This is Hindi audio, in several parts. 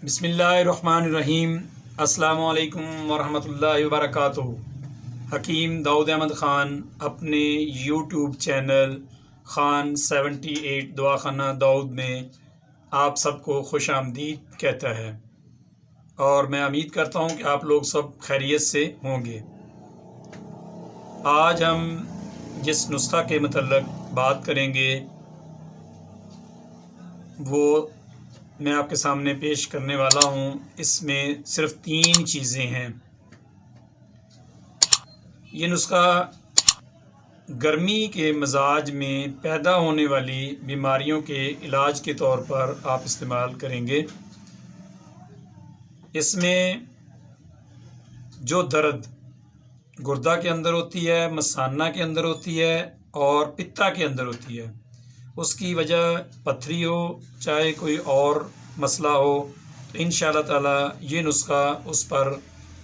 बिस्मिल्लाहिर्रहमानिर्रहीम। अस्सलामु अलैकुम वरहमतुल्लाहि वबरकातुहू। हकीम दाऊद अहमद ख़ान अपने यूट्यूब चैनल ख़ान 78 दवाखाना दाऊद में आप सबको खुश आमदीद कहता है और मैं उम्मीद करता हूँ कि आप लोग सब खैरियत से होंगे। आज हम जिस नुस्खा के मतलब बात करेंगे वो मैं आपके सामने पेश करने वाला हूँ। इसमें सिर्फ 3 चीज़ें हैं। ये नुस्खा गर्मी के मिजाज में पैदा होने वाली बीमारियों के इलाज के तौर पर आप इस्तेमाल करेंगे। इसमें जो दर्द गुर्दा के अंदर होती है, मसाना के अंदर होती है और पित्ता के अंदर होती है, उसकी वजह पथरी हो चाहे कोई और मसला हो, तो इंशाअल्लाह ताला ये नुस्खा उस पर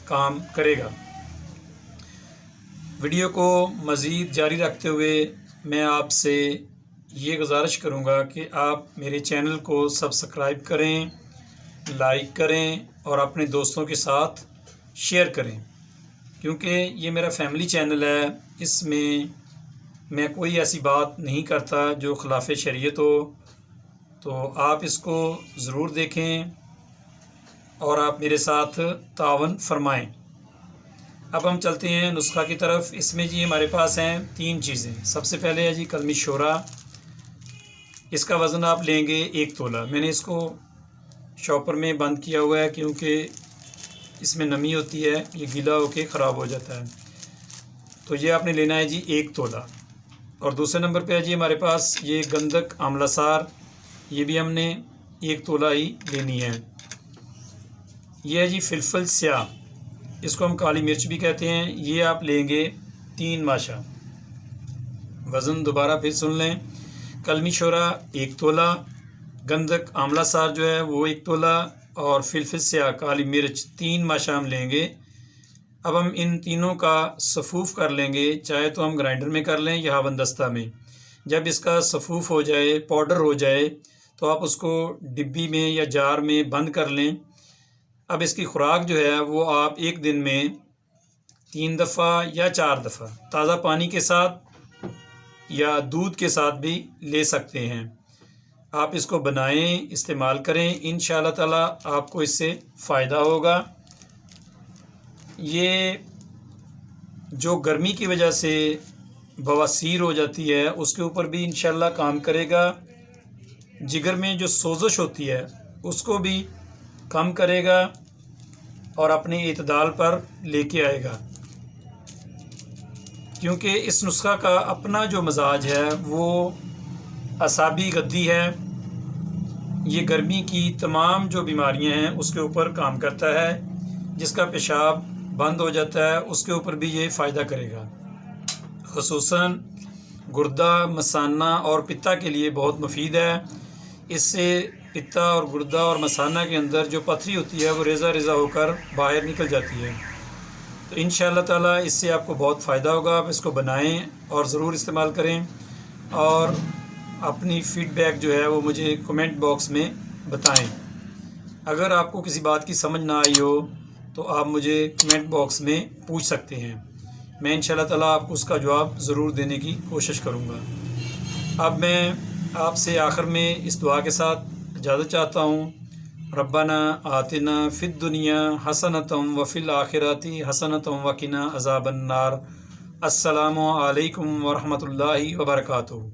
काम करेगा। वीडियो को मज़ीद जारी रखते हुए मैं आपसे ये गुजारिश करूँगा कि आप मेरे चैनल को सब्सक्राइब करें, लाइक करें और अपने दोस्तों के साथ शेयर करें, क्योंकि ये मेरा फैमिली चैनल है। इसमें मैं कोई ऐसी बात नहीं करता जो खिलाफ़ शरीयत हो, तो आप इसको ज़रूर देखें और आप मेरे साथ तावन फरमाएं। अब हम चलते हैं नुस्खा की तरफ। इसमें जी हमारे पास हैं 3 चीज़ें। सबसे पहले है जी कलमी शोरा। इसका वज़न आप लेंगे 1 तोला। मैंने इसको शॉपर में बंद किया हुआ है क्योंकि इसमें नमी होती है, ये गीला होके ख़राब हो जाता है। तो ये आपने लेना है जी 1 तोला। और दूसरे नंबर पे है जी हमारे पास ये गंधक आंवला सार, ये भी हमने 1 तोला ही लेनी है। ये है जी फिलफल स्याह, इसको हम काली मिर्च भी कहते हैं, ये आप लेंगे 3 माशा। वज़न दोबारा फिर सुन लें। कलमी शोरा 1 तोला, गंधक आंवला सार जो है वो 1 तोला और फिलफल स्याह काली मिर्च 3 माशा हम लेंगे। अब हम इन तीनों का सफ़ूफ़ कर लेंगे, चाहे तो हम ग्राइंडर में कर लें या हवनदस्ता में। जब इसका सफ़ूफ़ हो जाए, पाउडर हो जाए, तो आप उसको डिब्बी में या जार में बंद कर लें। अब इसकी खुराक जो है वो आप एक दिन में 3 दफ़ा या 4 दफ़ा ताज़ा पानी के साथ या दूध के साथ भी ले सकते हैं। आप इसको बनाएं, इस्तेमाल करें, इंशाअल्लाह ताला आपको इससे फ़ायदा होगा। ये जो गर्मी की वजह से बवासीर हो जाती है उसके ऊपर भी इंशाअल्लाह काम करेगा। जिगर में जो सोज़श होती है उसको भी कम करेगा और अपने इतदाल पर लेके आएगा, क्योंकि इस नुस्खा का अपना जो मजाज है वो असाबी गद्दी है। ये गर्मी की तमाम जो बीमारियां हैं उसके ऊपर काम करता है। जिसका पेशाब बंद हो जाता है उसके ऊपर भी ये फ़ायदा करेगा। ख़ुसूसन गुर्दा, मसाना और पित्ता के लिए बहुत मुफीद है। इससे पित्ता और गुर्दा और मसाना के अंदर जो पथरी होती है वो रेज़ा रेज़ा होकर बाहर निकल जाती है। तो इंशाअल्लाह ताला इससे आपको बहुत फ़ायदा होगा। आप इसको बनाएं और ज़रूर इस्तेमाल करें और अपनी फ़ीडबैक जो है वो मुझे कमेंट बॉक्स में बताएं। अगर आपको किसी बात की समझ ना आई हो तो आप मुझे कमेंट बॉक्स में पूछ सकते हैं। मैं इंशाअल्लाह ताला आपको उसका जवाब ज़रूर देने की कोशिश करूँगा। अब मैं आपसे आखिर में इस दुआ के साथ इजाज़त चाहता हूँ। रब्बना आतिना फ़िद दुनिया हसनतम व फ़िल आखिरति हसनतम व क़िना अज़ाबन नार। अस्सलामु अलैकुम व रहमतुल्लाहि व बरकातुहू।